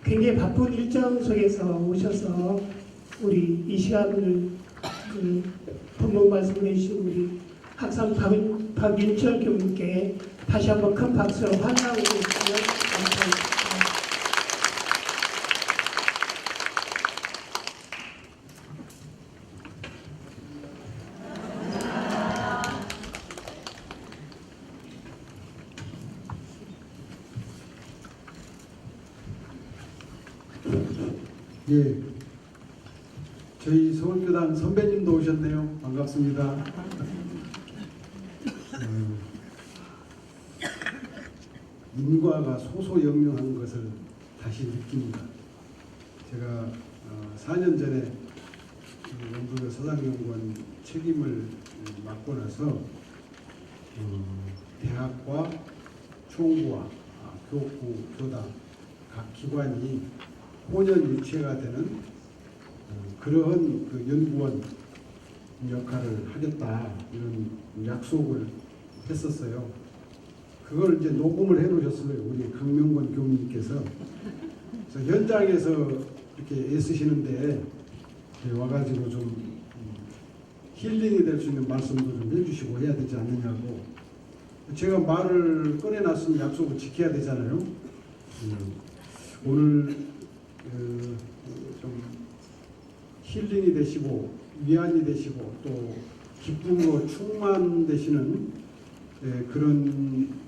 굉장히 바쁜 일정 속에서 오셔서 우리 이 시간을 본문 말씀을 해주신 우리 학상 박윤철 교수님께 다시 한번 큰 박수로 환영하고 있으면 감사합니다. 예, 저희 서울교단 선배님도 오셨네요. 반갑습니다. 인과가 소소영령한 것을 다시 느낍니다. 제가 4년 전에 원불교 서당연구원 책임을 맡고 나서 대학과 총부와 교구, 교당 각 기관이 혼연일체가 되는 그러한 그 연구원 역할을 하겠다 이런 약속을 했었어요. 그걸 이제 녹음을 해놓으셨어요. 우리 강명권 교수님께서. 그래서 현장에서 이렇게 애쓰시는데 와가지고 좀 힐링이 될 수 있는 말씀도 좀 해주시고 해야 되지 않느냐고. 제가 말을 꺼내놨으니 약속을 지켜야 되잖아요. 오늘 좀 힐링이 되시고 위안이 되시고 또 기쁨으로 충만되시는 그런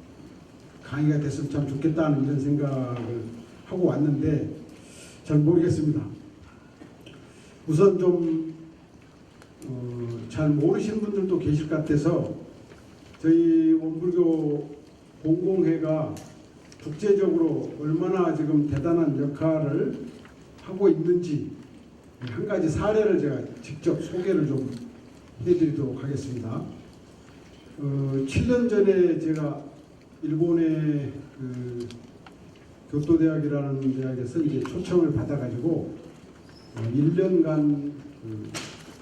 강의가 됐으면 참 좋겠다는 이런 생각을 하고 왔는데 잘 모르겠습니다. 우선 좀 잘 모르시는 분들도 계실 것 같아서 저희 원불교 공공회가 국제적으로 얼마나 지금 대단한 역할을 하고 있는지 한 가지 사례를 제가 직접 소개를 좀 해드리도록 하겠습니다. 7년 전에 제가 일본의 그 교토대학이라는 대학에서 이제 초청을 받아가지고 1년간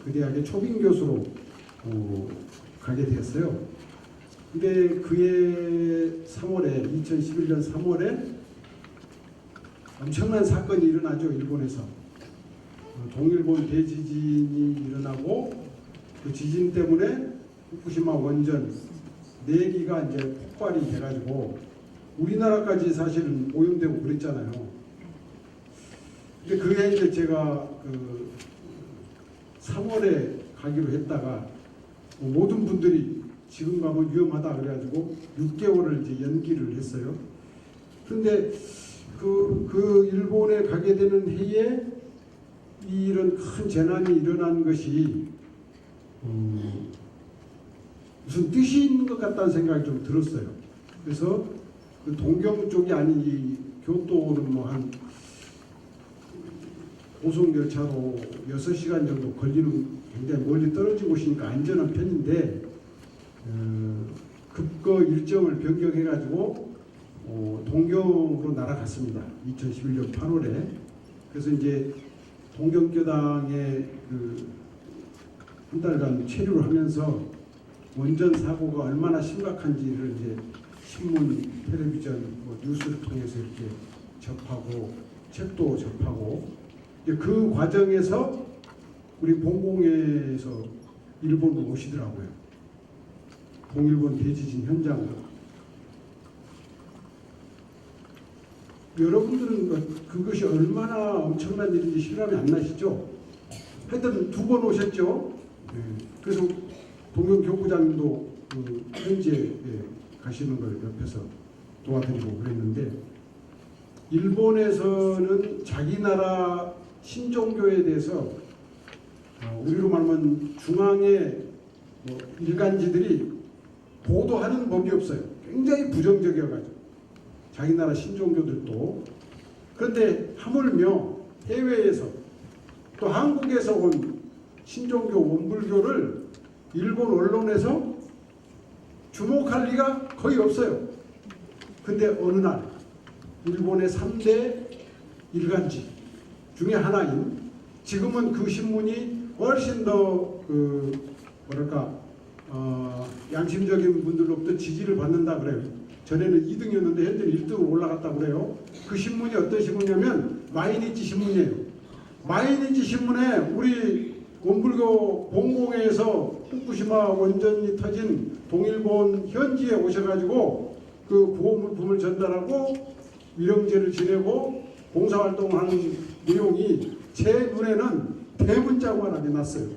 그 대학의 초빙 교수로 가게 되었어요. 근데 그해 3월에 2011년 3월에 엄청난 사건이 일어나죠. 일본에서 동일본 대지진이 일어나고 그 지진 때문에 후쿠시마 원전 4기가 이제 폭발이 돼가지고 우리나라까지 사실은 오염되고 그랬잖아요. 근데 그게 이제 제가 그 3월에 가기로 했다가 모든 분들이 지금 가면 위험하다 그래가지고 6개월을 이제 연기를 했어요. 그런데 그 일본에 가게 되는 해에 이런 큰 재난이 일어난 것이 무슨 뜻이 있는 것 같다는 생각이 좀 들었어요. 그래서 그 동경 쪽이 아닌 이 교토는 뭐 한 고속 열차로 6시간 정도 걸리는 굉장히 멀리 떨어진 곳이니까 안전한 편인데 급거 일정을 변경해가지고 동경으로 날아갔습니다. 2011년 8월에. 그래서 이제 동경교당에 그 한 달간 체류를 하면서 원전 사고가 얼마나 심각한지를 이제 신문, 텔레비전, 뭐 뉴스를 통해서 이렇게 접하고 책도 접하고 그 과정에서 우리 본공회에서 일본으로 오시더라고요. 동일본 대지진 현장으로. 여러분들은 그것이 얼마나 엄청난 일인지 실감이 안 나시죠? 하여튼 2번 오셨죠? 그래서 동경교구장님도 그 현지에 가시는 걸 옆에서 도와드리고 그랬는데 일본에서는 자기 나라 신종교에 대해서 우리로 말하면 중앙의 뭐 일간지들이 보도하는 법이 없어요. 굉장히 부정적이어가지고 자기 나라 신종교들도. 그런데 하물며 해외에서 또 한국에서 온 신종교 원불교를 일본 언론에서 주목할 리가 거의 없어요. 근데 어느 날 일본의 3대 일간지 중에 하나인, 지금은 그 신문이 훨씬 더 뭐랄까 양심적인 분들로부터 지지를 받는다 그래요. 전에는 2등이었는데 현재는 1등으로 올라갔다고 그래요. 그 신문이 어떤 신문이냐면 마이니치 신문이에요. 마이니치 신문에 우리 원불교 본공회에서 후쿠시마 원전이 터진 동일본 현지에 오셔가지고 그 구호물품을 전달하고 위령제를 지내고 봉사활동을 하는 내용이 제 눈에는 대문자고 하나 났어요.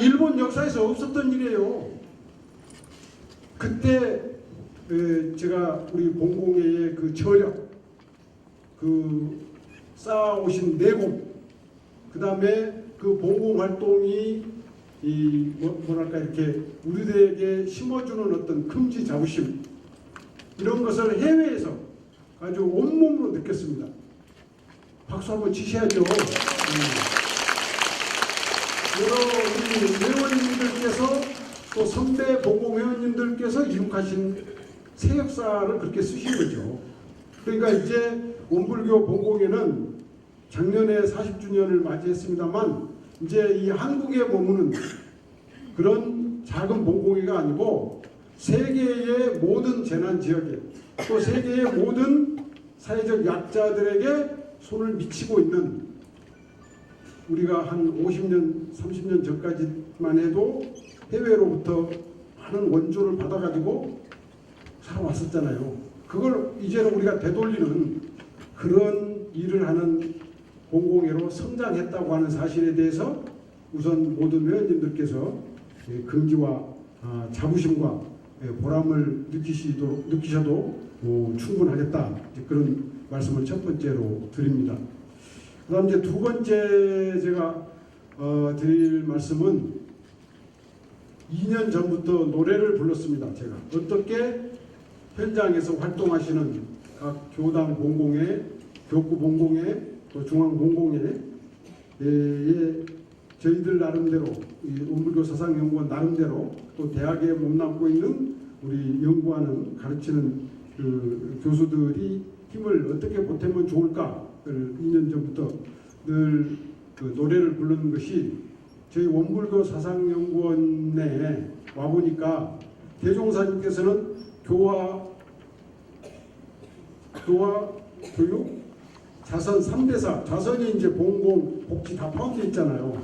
일본 역사에서 없었던 일이에요. 그때 제가 우리 본공회의 그 저력, 그 쌓아오신 내공, 그 다음에 그 본공 활동이 뭐랄까 이렇게 우리들에게 심어주는 어떤 금지 자부심, 이런 것을 해외에서 아주 온몸으로 느꼈습니다. 박수 한번 치셔야죠. 여러 우리 회원님들께서 또 선배 본공 회원님들께서 이룩하신 새 역사를 그렇게 쓰신 거죠. 그러니까 이제 원불교 본공회는 작년에 40주년을 맞이했습니다만 이제 이 한국에 머무는 그런 작은 본공회가 아니고 세계의 모든 재난 지역에 또 세계의 모든 사회적 약자들에게 손을 미치고 있는, 우리가 한 50년, 30년 전까지만 해도 해외로부터 많은 원조를 받아가지고 살아왔었잖아요. 그걸 이제는 우리가 되돌리는 그런 일을 하는 본공회로 성장했다고 하는 사실에 대해서 우선 모든 회원님들께서 긍지와 자부심과 보람을 느끼셔도 충분하겠다, 그런 말씀을 첫 번째로 드립니다. 그 다음 이제 두 번째 제가 드릴 말씀은 2년 전부터 노래를 불렀습니다. 제가 어떻게 현장에서 활동하시는 각 교당 본공회, 교구 본공회, 또 중앙 본공회에 저희들 나름대로 원불교 사상연구원 나름대로 또 대학에 몸담고 있는 우리 연구하는 가르치는 그 교수들이 힘을 어떻게 보태면 좋을까를 2년 전부터 늘 그 노래를 부르는 것이, 저희 원불교 사상연구원에 와보니까 대종사님께서는 교화, 교육, 자선 3대사, 자선이 이제 본공, 복지 다 포함되어 있잖아요.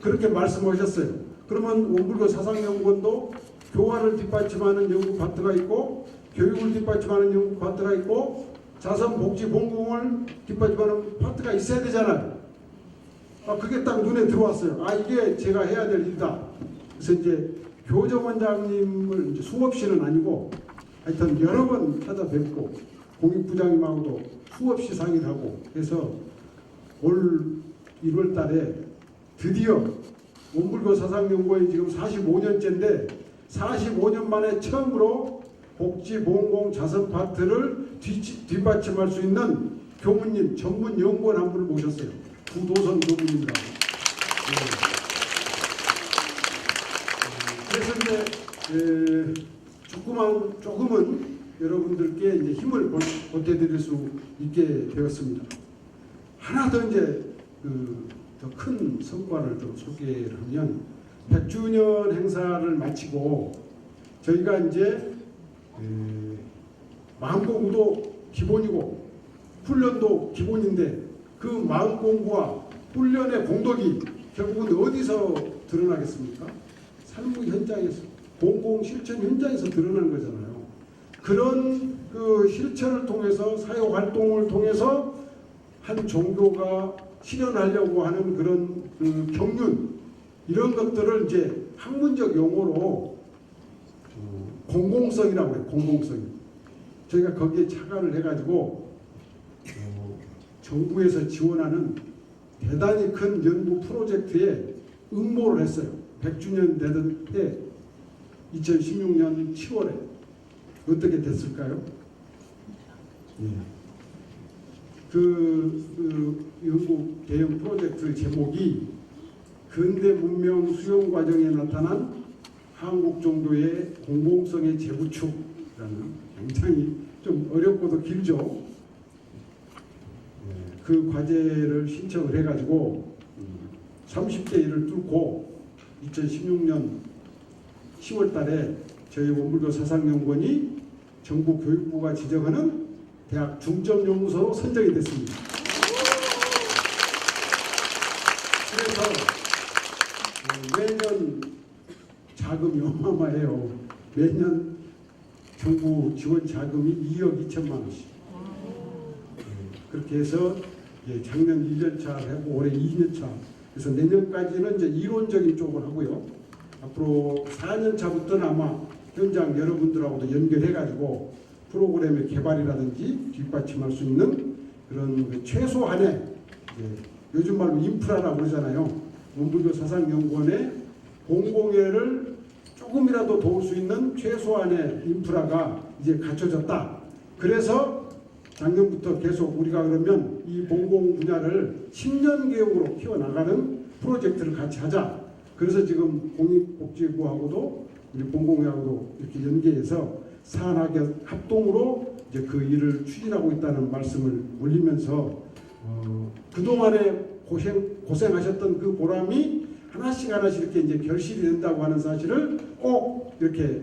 그렇게 말씀하셨어요. 그러면 원불교 사상연구원도 교화를 뒷받침하는 연구 파트가 있고, 교육을 뒷받침하는 연구 파트가 있고, 자선, 복지, 본공을 뒷받침하는 파트가 있어야 되잖아요. 그게 딱 눈에 들어왔어요. 이게 제가 해야 될 일이다. 그래서 이제 교정원장님을 이제 수없이는 아니고 하여튼 여러 번 찾아뵙고 공익부장님하고도 수없이 상의를 하고 해서 올 1월 달에 드디어 원불교 사상연구원이 지금 45년째인데 45년 만에 처음으로 복지, 본공, 자선 파트를 뒷받침할 수 있는 교무님, 전문 연구원 한 분을 모셨어요. 구도선 교무님이라고. 그래서 이제 조금은 여러분들께 이제 힘을 보태드릴 수 있게 되었습니다. 하나 더 이제 더 큰 성과를 좀 소개를 하면, 100주년 행사를 마치고 저희가 이제 마음공부도 기본이고 훈련도 기본인데, 그 마음공부와 훈련의 공덕이 결국은 어디서 드러나겠습니까? 삶의 현장에서, 공공 실천 현장에서 드러나는 거잖아요. 그런 그 실천을 통해서, 사회 활동을 통해서 한 종교가 실현하려고 하는 그런 그 경륜, 이런 것들을 이제 학문적 용어로 공공성이라고 해요. 공공성. 저희가 거기에 착안을 해가지고 정부에서 지원하는 대단히 큰 연구 프로젝트에 응모를 했어요. 100주년 되던 때 2016년 7월에 어떻게 됐을까요? 그 연구 대형 프로젝트 제목이 근대 문명 수용 과정에 나타난 한국 종교의 공공성의 재구축이라는, 굉장히 좀 어렵고도 길죠. 그 과제를 신청을 해가지고 30대 1을 뚫고 2016년 10월 달에 저희 원불교 사상연구원이 정부 교육부가 지정하는 대학 중점연구소로 선정이 됐습니다. 그래서 매년 자금이 어마어마해요. 매년 정부 지원 자금이 2억 2천만 원씩. 그렇게 해서 작년 1년차 하고 올해 2년차. 그래서 내년까지는 이제 이론적인 쪽을 하고요. 앞으로 4년차부터는 아마 현장 여러분들하고도 연결해가지고 프로그램의 개발이라든지 뒷받침할 수 있는 그런 그 최소한의 요즘 말로 인프라라고 그러잖아요. 원불교 사상연구원의 공공예를 조금이라도 도울 수 있는 최소한의 인프라가 이제 갖춰졌다. 그래서 작년부터 계속 우리가 그러면 이 공공 분야를 10년 계획으로 키워나가는 프로젝트를 같이 하자. 그래서 지금 공익복지부하고도 우리 공공예하고도 이렇게 연계해서 산학의 합동으로 이제 그 일을 추진하고 있다는 말씀을 올리면서 그동안에 고생하셨던 그 보람이 하나씩 이렇게 이제 결실이 된다고 하는 사실을 꼭 이렇게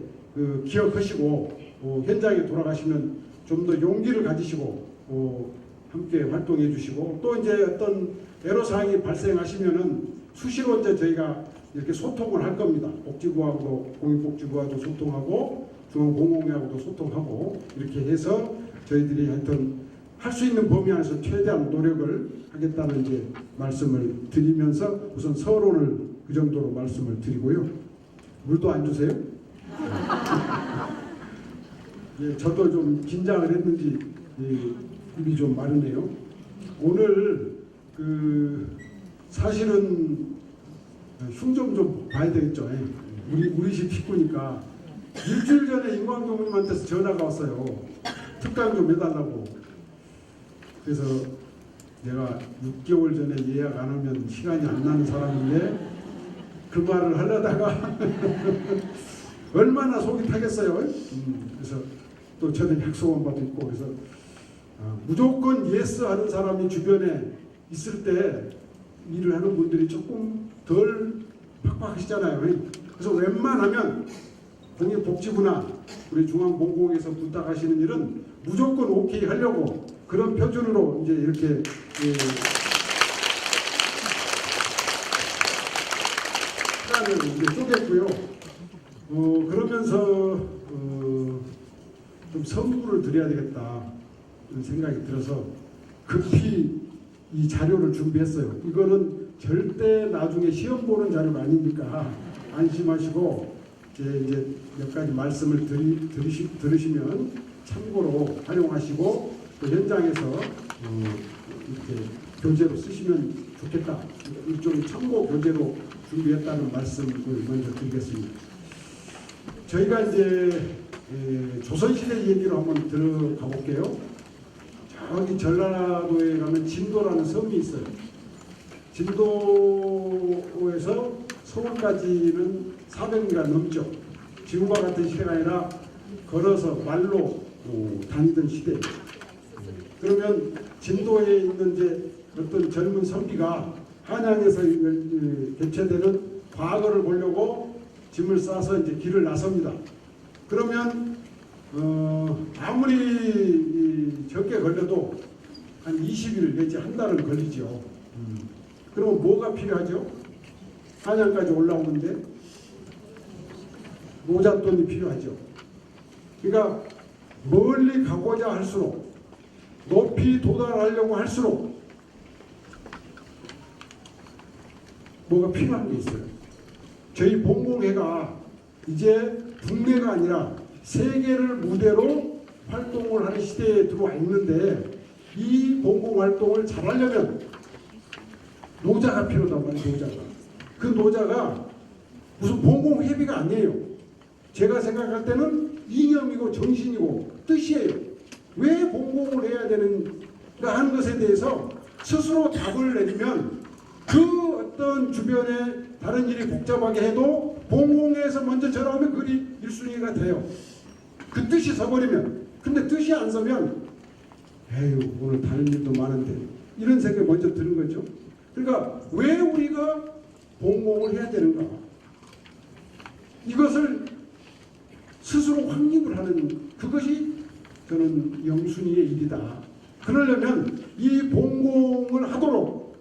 기억하시고 현장에 돌아가시면 좀 더 용기를 가지시고 함께 활동해 주시고 또 이제 어떤 애로사항이 발생하시면은 수시로 이제 저희가 이렇게 소통을 할 겁니다. 복지부하고도 공익복지부하고도 소통하고 중앙공공회하고도 소통하고 이렇게 해서 저희들이 하여튼 할 수 있는 범위 안에서 최대한 노력을 하겠다는 이제 말씀을 드리면서 우선 서론을 그 정도로 말씀을 드리고요. 물도 안 주세요? 예, 저도 좀 긴장을 했는지 입이 좀 마르네요. 오늘 사실은 흉 좀 봐야 되겠죠. 우리 집 식구니까 일주일 전에 임광교무님한테서 전화가 왔어요. 특강 좀 해달라고. 그래서 내가 6개월 전에 예약 안 하면 시간이 안 나는 사람인데 그 말을 하려다가 얼마나 속이 타겠어요. 그래서 또 저는 약속한 바도 있고 그래서 무조건 예스 하는 사람이 주변에 있을 때 일을 하는 분들이 조금 덜 팍팍하시잖아요. 그래서 웬만하면 공익복지부나 우리 중앙공공에서 부탁하시는 일은 무조건 오케이 하려고 그런 표준으로 이제 이렇게 시간을 이제 쪼갰고요. 그러면서 좀 선물을 드려야 되겠다 이런 생각이 들어서 급히 이 자료를 준비했어요. 이거는 절대 나중에 시험 보는 자료가 아니니까 안심하시고 이제 몇 가지 말씀을 들으시면 참고로 활용하시고 또 현장에서 이렇게 교재로 쓰시면 좋겠다. 일종의 참고 교재로 준비했다는 말씀을 먼저 드리겠습니다. 저희가 이제 조선시대 얘기로 한번 들어가 볼게요. 저기 전라도에 가면 진도라는 섬이 있어요. 진도에서 서울까지는 400m 넘죠. 지금과 같은 시대가 아니라 걸어서 말로 다니던 시대. 그러면 진도에 있는 이제 어떤 젊은 선비가 한양에서 개최되는 과거를 보려고 짐을 싸서 이제 길을 나섭니다. 그러면 아무리 적게 걸려도 한 20일 내지 한 달은 걸리죠. 그러면 뭐가 필요하죠? 한양까지 올라오는데 노잣돈이 필요하죠. 그러니까 멀리 가고자 할수록 높이 도달하려고 할수록 뭐가 필요한 게 있어요. 저희 봉공회가 이제 국내가 아니라 세계를 무대로 활동을 하는 시대에 들어와 있는데 이 봉공활동을 잘하려면 노자가 필요하단 말이에요. 노자가. 그 노자가 무슨 봉공회비가 아니에요. 제가 생각할 때는 이념이고 정신이고 뜻이에요. 왜 봉공을 해야 되는가 하는 것에 대해서 스스로 답을 내리면 그 어떤 주변에 다른 일이 복잡하게 해도 봉공에서 먼저 전화하면 그리 1순위가 돼요. 그 뜻이 서버리면. 근데 뜻이 안 서면 에휴 오늘 다른 일도 많은데 이런 생각이 먼저 드는 거죠. 그러니까 왜 우리가 봉공을 해야 되는가? 이것을 스스로 확립을 하는 그것이 저는 영순이의 일이다. 그러려면 이 봉공을 하도록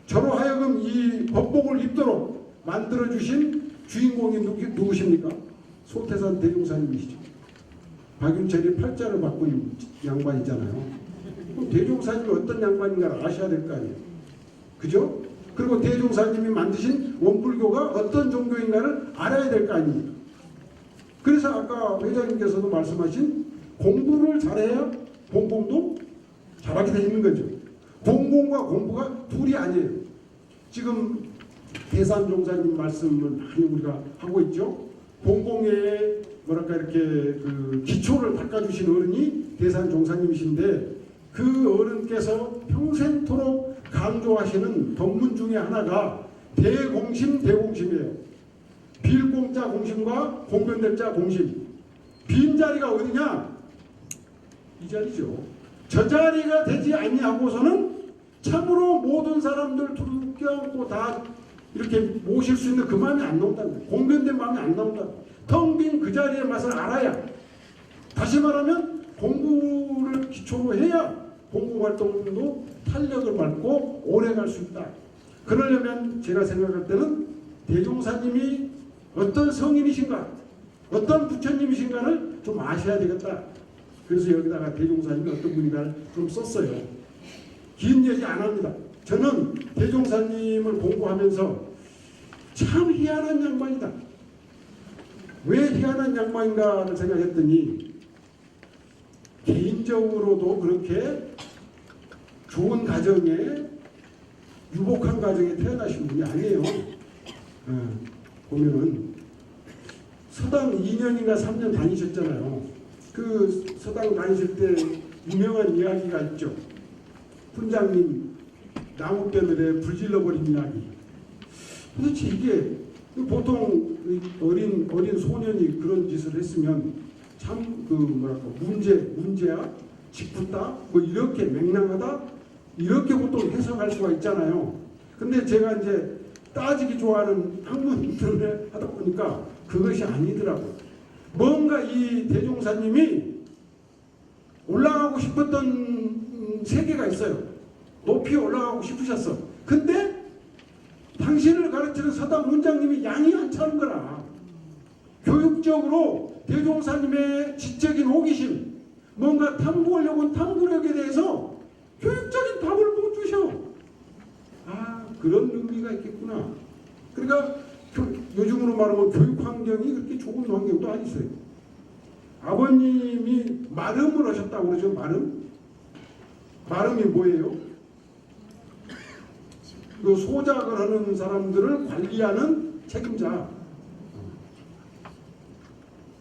저로 하여금 이 법복을 입도록 만들어주신 주인공이 누구십니까? 소태산 대종사님이시죠. 박윤철이 팔자를 바꾼 양반이잖아요. 그럼 대종사님이 어떤 양반인가를 아셔야 될 거 아니에요. 그죠? 그리고 대종사님이 만드신 원불교가 어떤 종교인가를 알아야 될 거 아닙니까? 그래서 아까 회장님께서도 말씀하신 공부를 잘해야 봉공도 잘하게 되는 거죠. 봉공과 공부가 둘이 아니에요. 지금 대산종사님 말씀을 많이 우리가 하고 있죠. 봉공의 뭐랄까 이렇게 그 기초를 닦아주신 어른이 대산종사님이신데 그 어른께서 평생토록 강조하시는 법문 중에 하나가 대공심 대공심이에요. 빌공자 공심과 공변대자 공심. 빈자리가 어디냐? 이 자리죠. 저 자리가 되지 아니하고서는 참으로 모든 사람들 두루 껴안고 다 이렇게 모실 수 있는 그 마음이 안 나온다는 거예요. 공변된 마음이 안 나온다. 텅 빈 그 자리의 맛을 알아야, 다시 말하면 공부를 기초로 해야 공부활동도 탄력을 받고 오래 갈 수 있다. 그러려면 제가 생각할 때는 대종사님이 어떤 성인이신가, 어떤 부처님이신가를 좀 아셔야 되겠다. 그래서 여기다가 대종사님이 어떤 분인가를 좀 썼어요. 긴 얘기 안 합니다. 저는 대종사님을 공부하면서 참 희한한 양반이다. 왜 희한한 양반인가를 생각했더니 개인적으로도 그렇게 좋은 가정에, 유복한 가정에 태어나신 분이 아니에요. 보면은 서당 2년인가 3년 다니셨잖아요. 그 서당 다니실 때 유명한 이야기가 있죠. 훈장님 나무뼈늘에 불 질러버린 이야기. 도대체 이게 보통 어린 소년이 그런 짓을 했으면 참 그 뭐랄까 문제야, 짓궂다, 뭐 이렇게 맹랑하다, 이렇게 보통 해석할 수가 있잖아요. 근데 제가 이제 따지기 좋아하는 학문들을 하다 보니까 그것이 아니더라고요. 뭔가 이 대종사님이 올라가고 싶었던 세계가 있어요. 높이 올라가고 싶으셨어. 근데 당신을 가르치는 서당 원장님이 양이 안 차는 거라. 교육적으로 대종사님의 지적인 호기심, 뭔가 탐구하려고 탐구력에 대해서 교육적인 답을 못 주셔. 아, 그런 의미가 있겠구나. 그러니까 요즘으로 말하면 교육 환경이 그렇게 좋은 환경도 아니세요. 아버님이 마름을 하셨다고 그러죠. 마름이 뭐예요? 그 소작을 하는 사람들을 관리하는 책임자.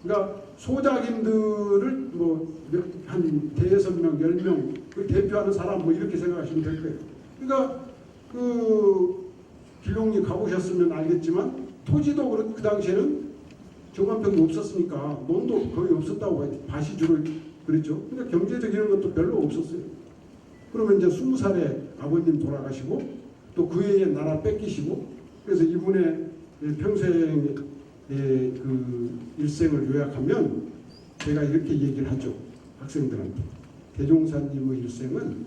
그러니까 소작인들을 뭐 한 대여섯 명, 10명 그 대표하는 사람 뭐 이렇게 생각하시면 될 거예요. 그러니까 그 길롱리 가보셨으면 알겠지만 토지도 그 당시에는 정관평도 없었으니까 논도 거의 없었다고 봐요. 밭이 주로 그랬죠. 그러니까 경제적 이런 것도 별로 없었어요. 그러면 이제 20살에 아버님 돌아가시고 또 그 해에 나라 뺏기시고, 그래서 이분의 평생의 그 일생을 요약하면 제가 이렇게 얘기를 하죠. 학생들한테. 대종사님의 일생은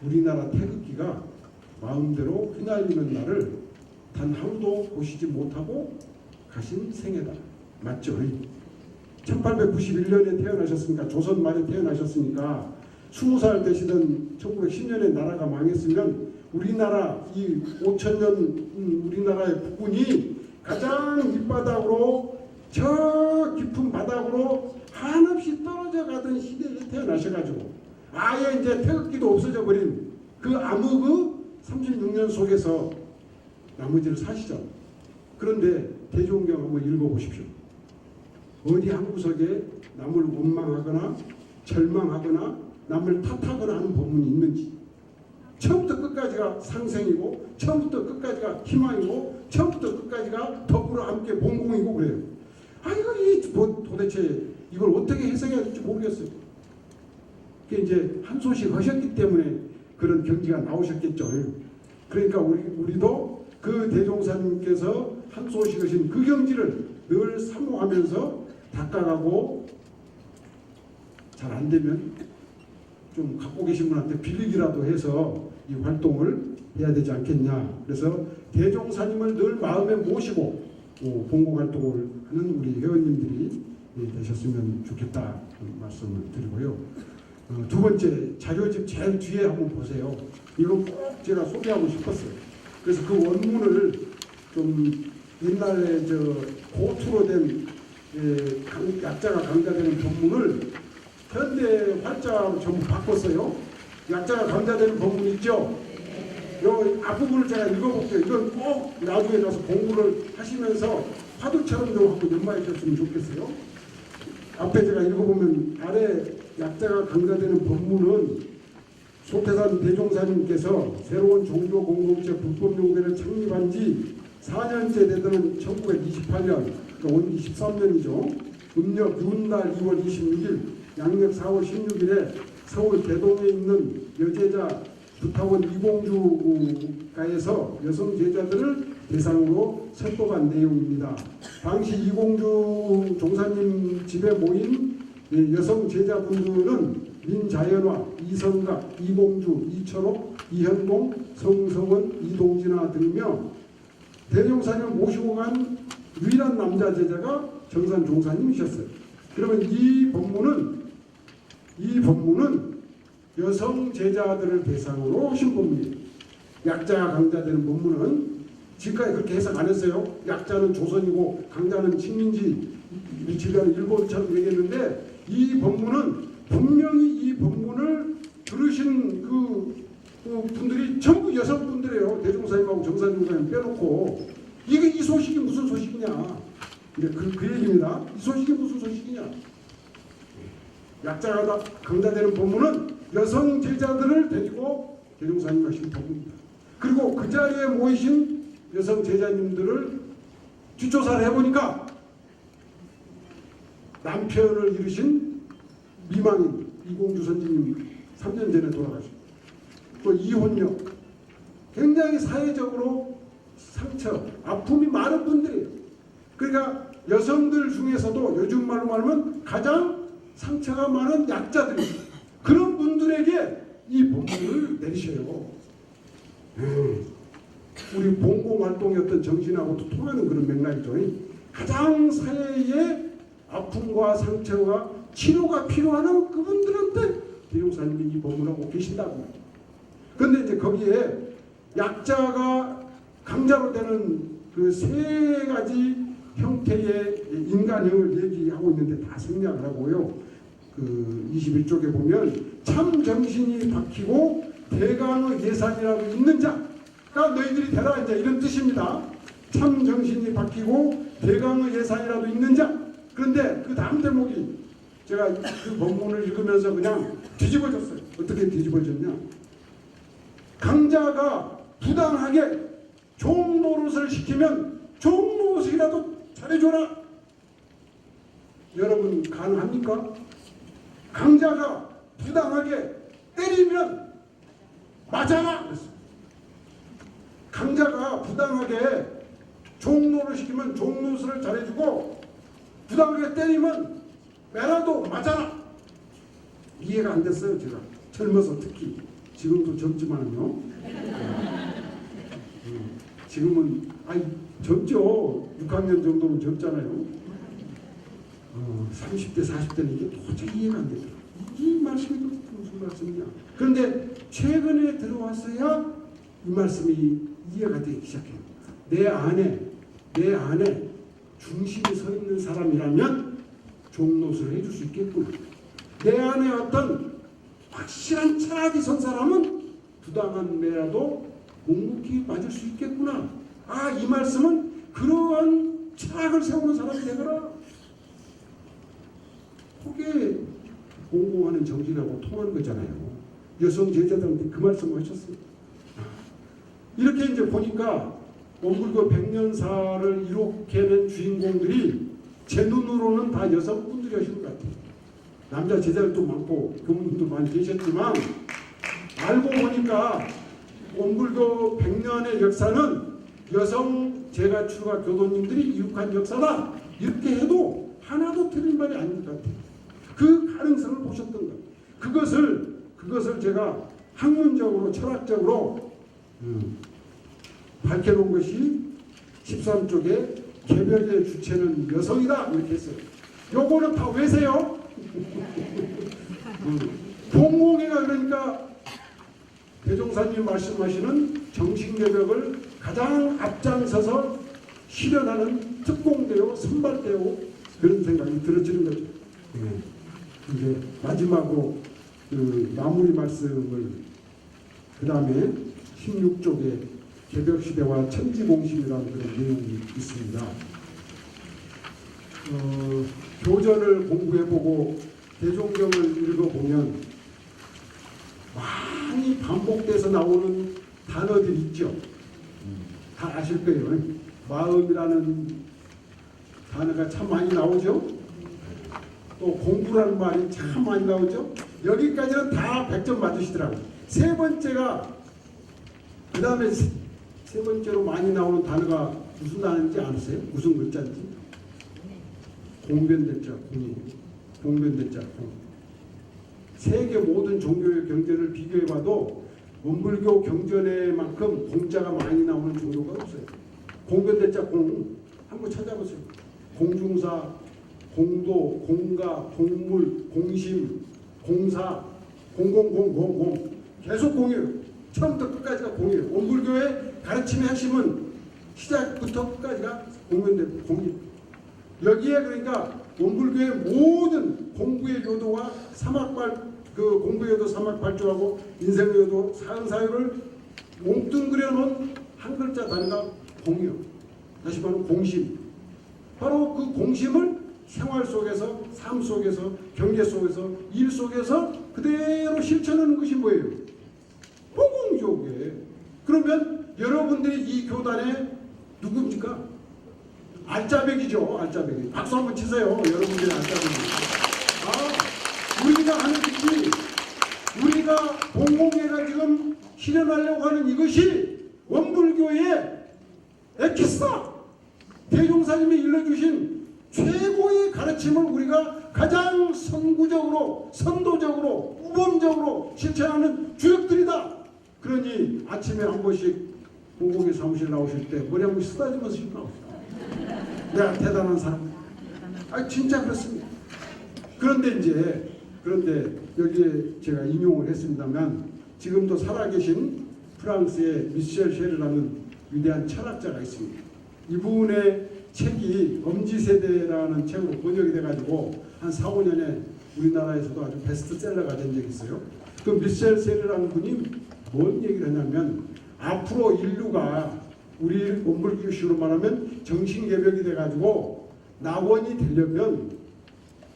우리나라 태극기가 마음대로 휘날리는 날을 단 하루도 보시지 못하고 가신 생애다. 맞죠? 1891년에 태어나셨으니까, 조선 말에 태어나셨으니까 20살 되시던 1910년에 나라가 망했으면 우리나라 이 5천년 우리나라의 국군이 가장 밑바닥으로, 저 깊은 바닥으로 한없이 떨어져 가던 시대에 태어나셔가지고 아예 이제 태극기도 없어져 버린 그 암흑의 36년 속에서 나머지를 사시죠. 그런데 대종경 한번 읽어보십시오. 어디 한 구석에 남을 원망하거나 절망하거나 남을 탓하거나 하는 본문이 있는지. 처음부터 끝까지가 상생이고, 처음부터 끝까지가 희망이고, 처음부터 끝까지가 더불어 함께 봉공이고 그래요. 아, 이거 도대체 이걸 어떻게 해석해야 될지 모르겠어요. 그게 이제 한 소식 하셨기 때문에 그런 경지가 나오셨겠죠. 그러니까 우리도 그 대종사님께서 한 소식 하신 그 경지를 늘 사모하면서 닦아가고 잘 안 되면 좀 갖고 계신 분한테 빌리기라도 해서 이 활동을 해야 되지 않겠냐. 그래서 대종사님을 늘 마음에 모시고 봉고 활동을 하는 우리 회원님들이 되셨으면 좋겠다 말씀을 드리고요. 두 번째 자료집 제일 뒤에 한번 보세요. 이건 꼭 제가 소개하고 싶었어요. 그래서 그 원문을 좀 옛날에 고투로 된 약자가 강자되는 본문을 현대 활자로 전부 바꿨어요. 약자가 강자되는 본문 있죠? 요 앞부분을 제가 읽어볼게요. 이건 꼭 나중에 가서 공부를 하시면서 화두처럼 좀 하고 연마하셨으면 좋겠어요. 앞에 제가 읽어보면 아래 약자가 강자되는 본문은 소태산 대종사님께서 새로운 종교 공동체 불법용대를 창립한 지 4년째 되던 1928년, 그러니까 온 23년이죠. 음력 윤날 2월 26일, 양력 4월 16일에 서울 대동에 있는 여제자 부탁원 이공주가에서 여성 제자들을 대상으로 선포한 내용입니다. 당시 이공주 종사님 집에 모인 여성 제자분들은 민자연화, 이성각, 이공주, 이철옥, 이현봉, 성성원, 이동진아 등이며 대종사님을 모시고 간 유일한 남자 제자가 정산 종사님이셨어요. 그러면 이 법문은 여성 제자들을 대상으로 하신 법문이에요. 약자가 강자되는 법문은 지금까지 그렇게 해석 안 했어요. 약자는 조선이고 강자는 식민지, 지금까지 일본처럼 얘기했는데 이 법문은 분명히 이 법문을 들으신 그 분들이 전부 여성분들이에요. 대종사님하고 정산종사님 빼놓고. 이 소식이 무슨 소식이냐. 그 얘기입니다. 이 소식이 무슨 소식이냐. 약자가 강자되는 법문은 여성 제자들을 데리고 대종사님 하신 법문입니다. 그리고 그 자리에 모이신 여성 제자님들을 뒷조사를 해보니까 남편을 잃으신 미망인 이공주 선지님 3년 전에 돌아가셨고 또 이혼녀 굉장히 사회적으로 상처, 아픔이 많은 분들이에요. 그러니까 여성들 중에서도 요즘 말로 말하면 가장 상처가 많은 약자들입니다. 그런 분들에게 이 법문을 내리셔요. 우리 봉공 활동의 어떤 정신하고도 통하는 그런 맥락이죠. 가장 사회의 아픔과 상처와 치료가 필요한 그분들한테 대종사님이 이 법문을 하고 계신다고. 그런데 이제 거기에 약자가 강자로 되는 그 세 가지 형태의 인간형을 얘기하고 있는데 다 생략을 하고요. 그 21쪽에 보면 참 정신이 박히고 대강의 예산이라도 있는 자가 너희들이 되라 이제 이런 뜻입니다. 참 정신이 박히고 대강의 예산이라도 있는 자. 그런데 그 다음 대목이 제가 그 본문을 읽으면서 그냥 뒤집어졌어요. 어떻게 뒤집어졌냐? 강자가 부당하게 종노릇을 시키면 종노릇이라도 잘해줘라. 여러분 가능합니까? 강자가 부당하게 때리면 맞아라. 강자가 부당하게 종노릇 시키면 종노릇을 잘해주고 부당하게 때리면 매라도 맞아라. 이해가 안 됐어요. 제가 젊어서 특히 지금도 젊지만은요. 지금은 젊죠. 6학년 정도면 젊잖아요. 30대 40대는 이게 도저히 이해가 안 되더라고요. 이 말씀이 무슨 말씀이냐. 그런데 최근에 들어왔어야 이 말씀이 이해가 되기 시작해요. 내 안에 중심이 서 있는 사람이라면 종노릇을 해줄 수 있겠구나. 내 안에 어떤 확실한 철학이 선 사람은 부당한 매라도 묵묵히 맞을 수 있겠구나. 이 말씀은 그러한 철학을 세우는 사람이 되거라. 그게 공공하는 정신하고 통하는 거잖아요. 여성 제자들한테 그 말씀을 하셨어요. 이렇게 이제 보니까 원불교 100년사를 이룩해낸 주인공들이 제 눈으로는 다 여성분들이신 것 같아요. 남자 제자들도 많고 교무분도 많이 계셨지만 알고 보니까 원불교 100년의 역사는 여성 제가출가 교도님들이 이룩한 역사다. 이렇게 해도 하나도 틀린 말이 아닌 것 같아요. 그 가능성을 보셨던 거예요. 그것을 제가 학문적으로 철학적으로 밝혀놓은 것이 13쪽에 개벽의 주체는 여성이다 이렇게 했어요. 요거는 다 외세요. 봉공회가 그러니까 대종사님 말씀하시는 정신개벽을 가장 앞장서서 실현하는 특공대요, 선발대요 그런 생각이 들어지는 거죠. 이제 마지막으로 그 마무리 말씀을 그 다음에 16쪽에 개벽시대와 천지공심이라는 그런 내용이 있습니다. 교전을 공부해보고 대종경을 읽어보면 많이 반복돼서 나오는 단어들이 있죠. 다 아실 거예요. 마음이라는 단어가 참 많이 나오죠. 또 공부라는 말이 참 많이 나오죠. 여기까지는 다 100점 맞으시더라고요. 세 번째가 그 다음에 세 번째로 많이 나오는 단어가 무슨 단어인지 아세요? 무슨 글자인지? 공변대자, 공변대자, 공. 세계 모든 종교의 경전을 비교해봐도 원불교 경전에만큼 공자가 많이 나오는 종교가 없어요. 공변대자, 공. 한번 찾아보세요. 공중사, 공도, 공가, 공물, 공심, 공사, 공공공공공 계속 공이에요. 처음부터 끝까지가 공이에요. 원불교의 가르침의 핵심은 시작부터 끝까지가 공이. 여기에 그러니까 원불교의 모든 공부의 요도와 그 공부의 요도 사막발주하고 인생의 요도 사형사유를 몽뚱그려 놓은 한 글자 단어가 공이요. 다시 말하면 공심. 바로 그 공심을 생활 속에서, 삶 속에서, 경제 속에서, 일 속에서 그대로 실천하는 것이 뭐예요? 봉공교계. 그러면 여러분들이 이 교단에 누굽니까? 알짜배기죠. 알짜배기. 박수 한번 치세요. 여러분들이 알짜배기. 우리가 하는 짓이, 우리가 봉공회가 지금 실현하려고 하는 이것이 원불교의 엑기스다. 대종사님이 일러주신 최고의 가르침을 우리가 가장 선구적으로, 선도적으로, 우범적으로 실천하는 주역들이다. 그러니 아침에 한 번씩 공공회 사무실 나오실 때 머리 한 번 쓰다지면서 나오세요. 내가 대단한 사람. 진짜 그렇습니다. 그런데 여기에 제가 인용을 했습니다만 지금도 살아계신 프랑스의 미셸 쉐르라는 위대한 철학자가 있습니다. 이분의 책이 엄지세대라는 책으로 번역이 돼가지고 한 4, 5년에 우리나라에서도 아주 베스트셀러가 된 적이 있어요. 그 미셸 쉐르라는 분이 뭔 얘기를 하냐면 앞으로 인류가 우리 원불교식으로 말하면 정신개벽이 돼가지고 낙원이 되려면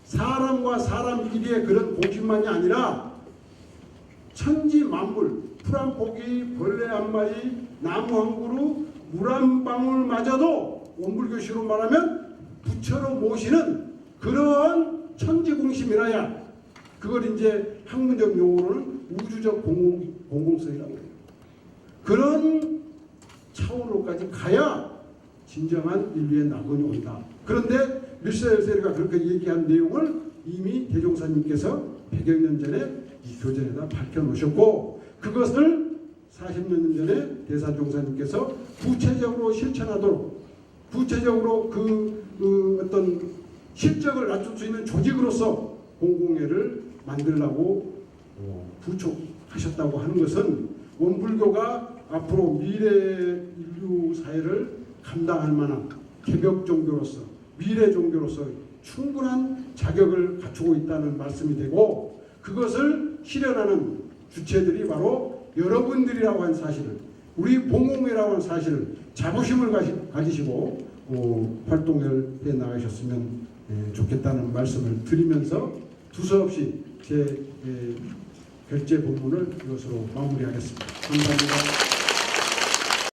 사람과 사람끼리의 그런 공심만이 아니라 천지 만물, 풀 한 포기, 벌레 한 마리, 나무 한 그루, 물 한 방울마저도 원불교식으로 말하면 부처로 모시는 그런 천지공심이라야 그걸 이제 학문적 용어로는 우주적 공공성이라고 해요. 그런 차원으로까지 가야 진정한 인류의 낙원이 온다. 그런데 미셸 쉐르가 그렇게 얘기한 내용을 이미 대종사님께서 100여 년 전에 이 교전에다 밝혀놓으셨고 그것을 40년 전에 대사종사님께서 구체적으로 실천하도록 구체적으로 그 어떤 실적을 낮출 수 있는 조직으로서 공공회를 만들라고 부촉하셨다고 하는 것은 원불교가 앞으로 미래 인류 사회를 감당할 만한 개벽 종교로서 미래 종교로서 충분한 자격을 갖추고 있다는 말씀이 되고 그것을 실현하는 주체들이 바로 여러분들이라고 하는 사실을 우리 봉공회라고 하는 사실을 자부심을 가지시고 활동을 해 나가셨으면 좋겠다는 말씀을 드리면서 두서없이 제 결제 본문을 이것으로 마무리하겠습니다. 감사합니다.